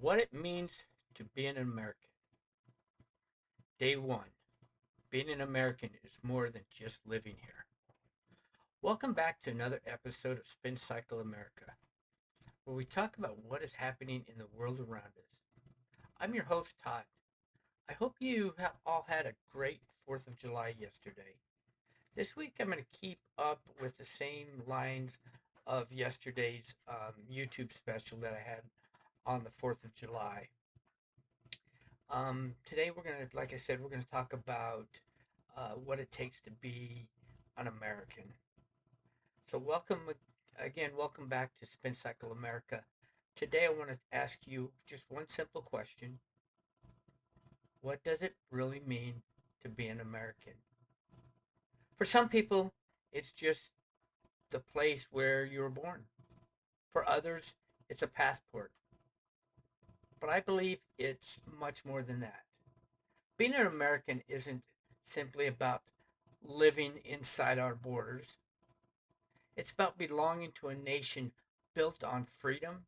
What it means to be an American. Day one. Being an American is more than just living here. Welcome back to another episode of Spin Cycle America, where we talk about what is happening in the world around us. I'm your host, Todd. I hope you all had a great 4th of July yesterday. This week I'm going to keep up with the same lines of yesterday's YouTube special that I had on the 4th of July. Today we're going to, like I said, we're going to talk about what it takes to be an American. So welcome back to Spin Cycle America. Today I want to ask you just one simple question. What does it really mean to be an American? For some people, it's just the place where you were born. For others, it's a passport. But I believe it's much more than that. Being an American isn't simply about living inside our borders. It's about belonging to a nation built on freedom,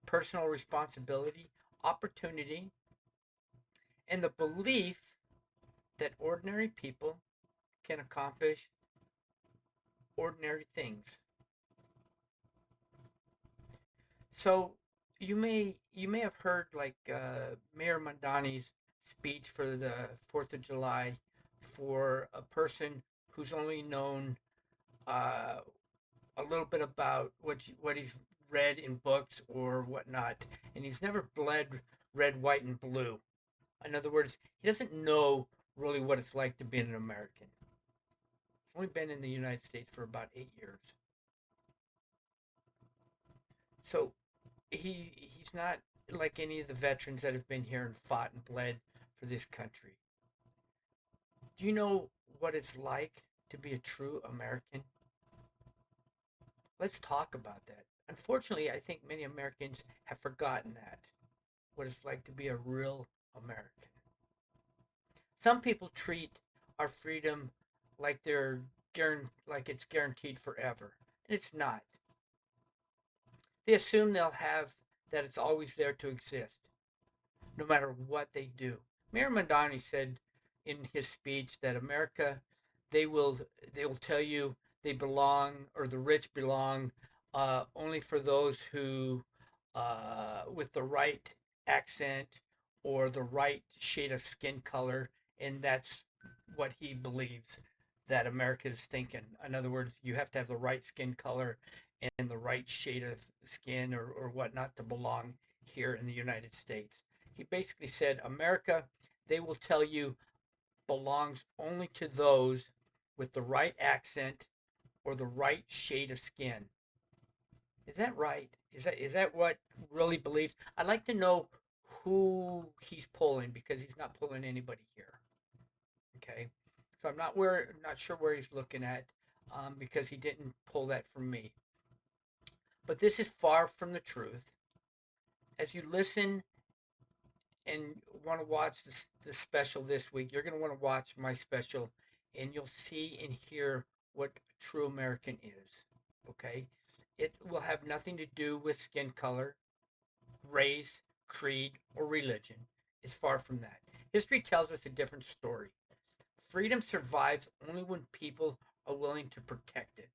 personal responsibility, opportunity, and the belief that ordinary people can accomplish ordinary things. So you may have heard Mayor Mandani's speech for the 4th of July for a person who's only known uh, a little bit about what he's read in books or whatnot, and he's never bled red, white, and blue. In other words, he doesn't know really what it's like to be an American. He's only been in the United States for about 8 years, so he's not like any of the veterans that have been here and fought and bled for this country. Do you know what it's like to be a true American? Let's talk about that. Unfortunately, I think many Americans have forgotten that, what it's like to be a real American. Some people treat our freedom like like it's guaranteed forever, and it's not. They assume they'll have that it's always there to exist, no matter what they do. Mayor Mandani said in his speech that America, they will they will tell you they belong, or the rich belong only for those who with the right accent or the right shade of skin color, and that's what he believes that America is thinking. In other words, you have to have the right skin color and the right shade of skin or whatnot to belong here in the United States. He basically said, America, they will tell you, belongs only to those with the right accent or the right shade of skin. Is that right? Is that what really believes? I'd like to know who he's pulling, because he's not pulling anybody here. Okay, so not sure where he's looking at, because he didn't pull that from me. But this is far from the truth. As you listen and want to watch the special this week, you're going to want to watch my special, and you'll see and hear what true American is. Okay, it will have nothing to do with skin color, race, creed, or religion. It's far from that. History tells us a different story. Freedom survives only when people are willing to protect it,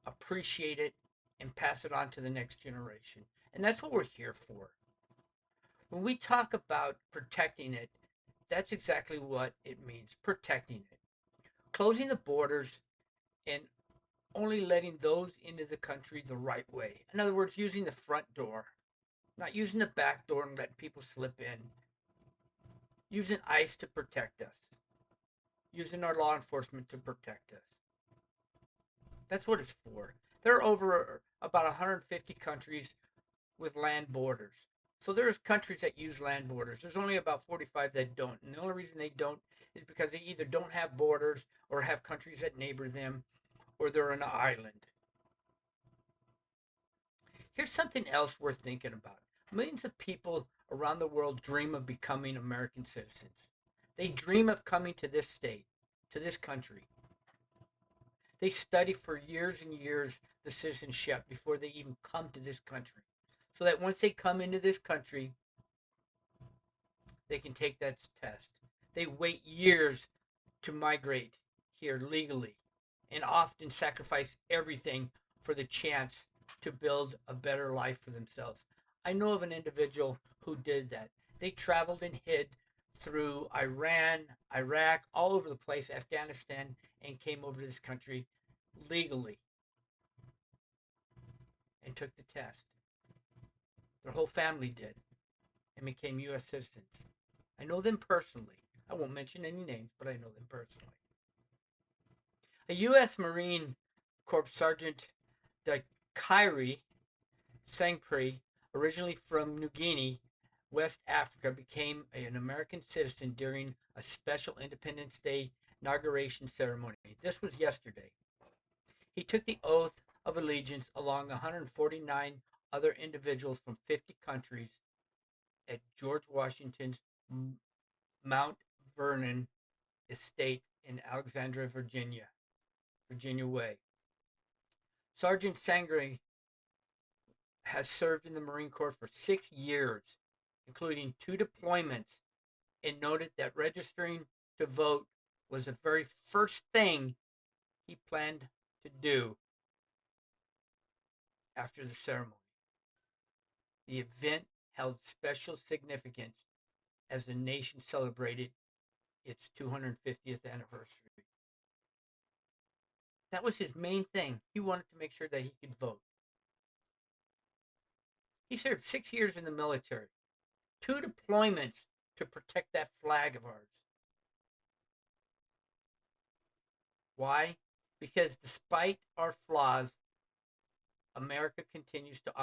appreciate it, and pass it on to the next generation. And that's what we're here for. When we talk about protecting it, that's exactly what it means, protecting it. Closing the borders and only letting those into the country the right way. In other words, using the front door, not using the back door and letting people slip in. Using ICE to protect us. Using our law enforcement to protect us. That's what it's for. There are over about 150 countries with land borders. So there's countries that use land borders. There's only about 45 that don't. And the only reason they don't is because they either don't have borders or have countries that neighbor them, or they're an island. Here's something else worth thinking about. Millions of people around the world dream of becoming American citizens. They dream of coming to this state, to this country. They study for years and years the citizenship before they even come to this country. so that once they come into this country, they can take that test. They wait years to migrate here legally and often sacrifice everything for the chance to build a better life for themselves. I know of an individual who did that. They traveled and hid through Iran, Iraq, all over the place, Afghanistan, and came over to this country legally and took the test. Their whole family did and became U.S. citizens. I know them personally. I won't mention any names, but I know them personally. A U.S. Marine Corps Sergeant Kyrie Sangpri, originally from New Guinea, West Africa, became an American citizen during a special Independence Day inauguration ceremony. This was yesterday. He took the oath of allegiance along 149 other individuals from 50 countries at George Washington's Mount Vernon estate in Alexandria, Virginia Way. Sergeant Sangre has served in the Marine Corps for 6 years, including 2 deployments, and noted that registering to vote was the very first thing he planned to do after the ceremony. The event held special significance as the nation celebrated its 250th anniversary. That was his main thing. He wanted to make sure that he could vote. He served 6 years in the military, 2 deployments to protect that flag of ours. Why? Because despite our flaws, America continues to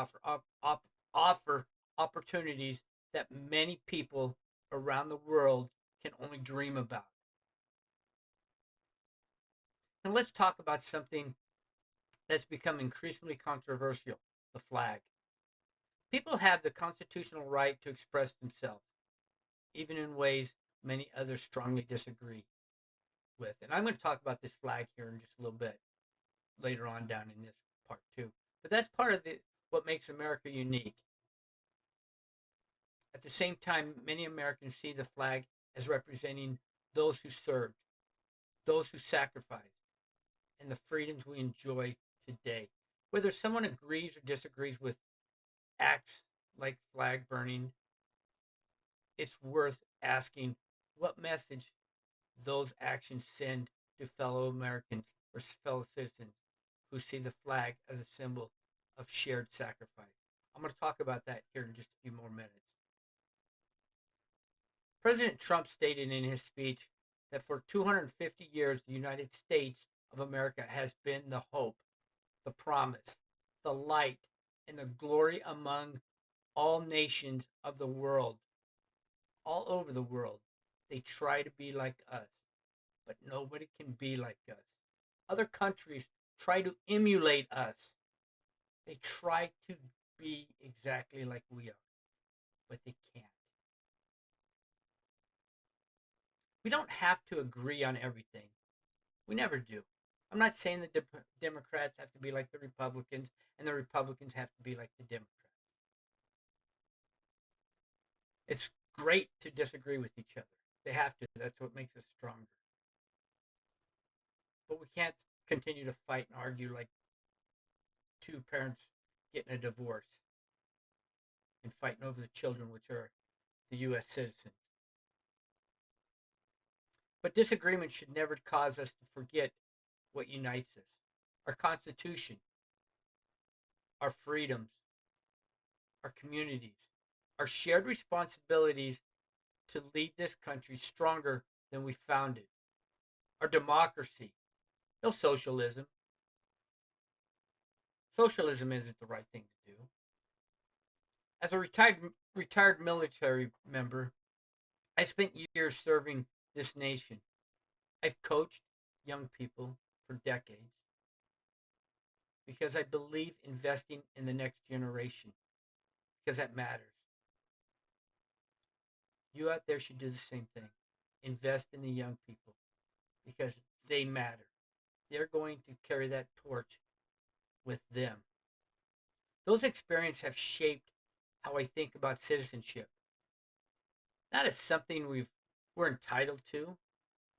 offer opportunities that many people around the world can only dream about. And let's talk about something that's become increasingly controversial: the flag. People have the constitutional right to express themselves, even in ways many others strongly disagree with. And I'm going to talk about this flag here in just a little bit later on down in this part too. But that's part of what makes America unique. At the same time, many Americans see the flag as representing those who served, those who sacrificed, and the freedoms we enjoy today. Whether someone agrees or disagrees with acts like flag burning, it's worth asking what message those actions send to fellow Americans or fellow citizens who see the flag as a symbol of shared sacrifice. I'm going to talk about that here in just a few more minutes. President Trump stated in his speech that for 250 years, the United States of America has been the hope, the promise, the light, and the glory among all nations of the world, all over the world. They try to be like us, but nobody can be like us. Other countries try to emulate us. They try to be exactly like we are, but they can't. We don't have to agree on everything. We never do. I'm not saying the Democrats have to be like the Republicans and the Republicans have to be like the Democrats. It's great to disagree with each other. They have to. That's what makes us stronger. But we can't continue to fight and argue like two parents getting a divorce and fighting over the children, which are the U.S. citizens. But disagreement should never cause us to forget what unites us: our Constitution, our freedoms, our communities, our shared responsibilities to leave this country stronger than we found it, our democracy. No socialism. Socialism isn't the right thing to do. As a retired military member, I spent years serving this nation. I've coached young people for decades because I believe investing in the next generation, because that matters. You out there should do the same thing. Invest in the young people because they matter. They're going to carry that torch with them. Those experiences have shaped how I think about citizenship. Not as something we're entitled to,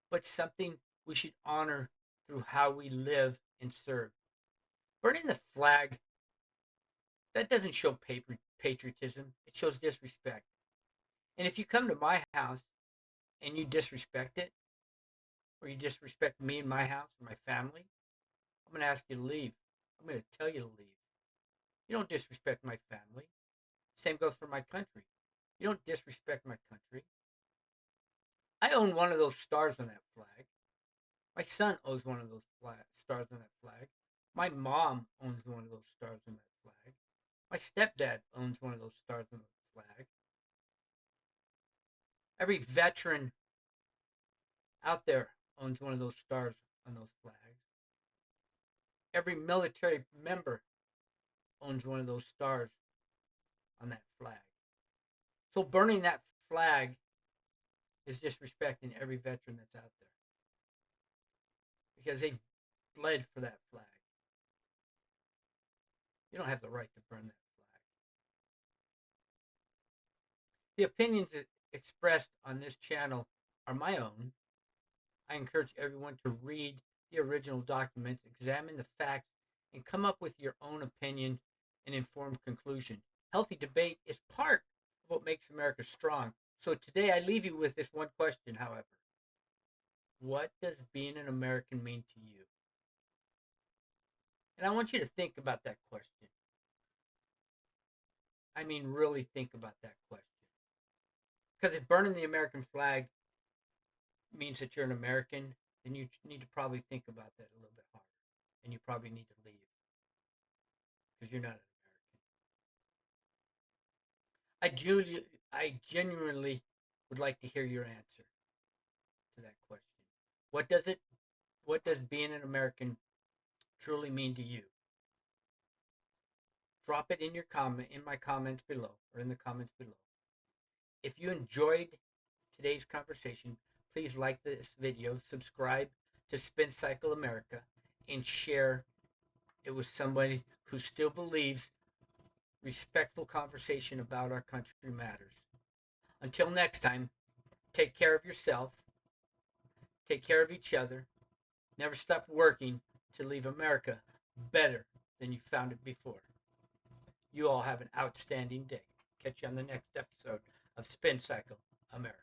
but something we should honor through how we live and serve. Burning the flag, that doesn't show patriotism, it shows disrespect. And if you come to my house and you disrespect it, or you disrespect me and my house or my family, I'm going to ask you to leave. I'm going to tell you to leave. You don't disrespect my family. Same goes for my country. You don't disrespect my country. I own one of those stars on that flag. My son owns one of those stars on that flag. My mom owns one of those stars on that flag. My stepdad owns one of those stars on that flag. Every veteran out there owns one of those stars on those flags. Every military member owns one of those stars on that flag. So burning that flag is disrespecting every veteran that's out there because they've bled for that flag. You don't have the right to burn that flag. The opinions expressed on this channel are my own. I encourage everyone to read the original documents, examine the facts, and come up with your own opinion and informed conclusion. Healthy debate is part of what makes America strong. So today I leave you with this one question, however. What does being an American mean to you? And I want you to think about that question. I mean, really think about that question. Because if burning the American flag means that you're an American, then you need to probably think about that a little bit harder. And you probably need to leave because you're not an American. I genuinely would like to hear your answer to that question. What does it? What does being an American truly mean to you? Drop it in my comments below, or in the comments below. If you enjoyed today's conversation, please like this video, subscribe to Spin Cycle America, and share it with somebody who still believes respectful conversation about our country matters. Until next time, take care of yourself, take care of each other, never stop working to leave America better than you found it before. You all have an outstanding day. Catch you on the next episode of Spin Cycle America.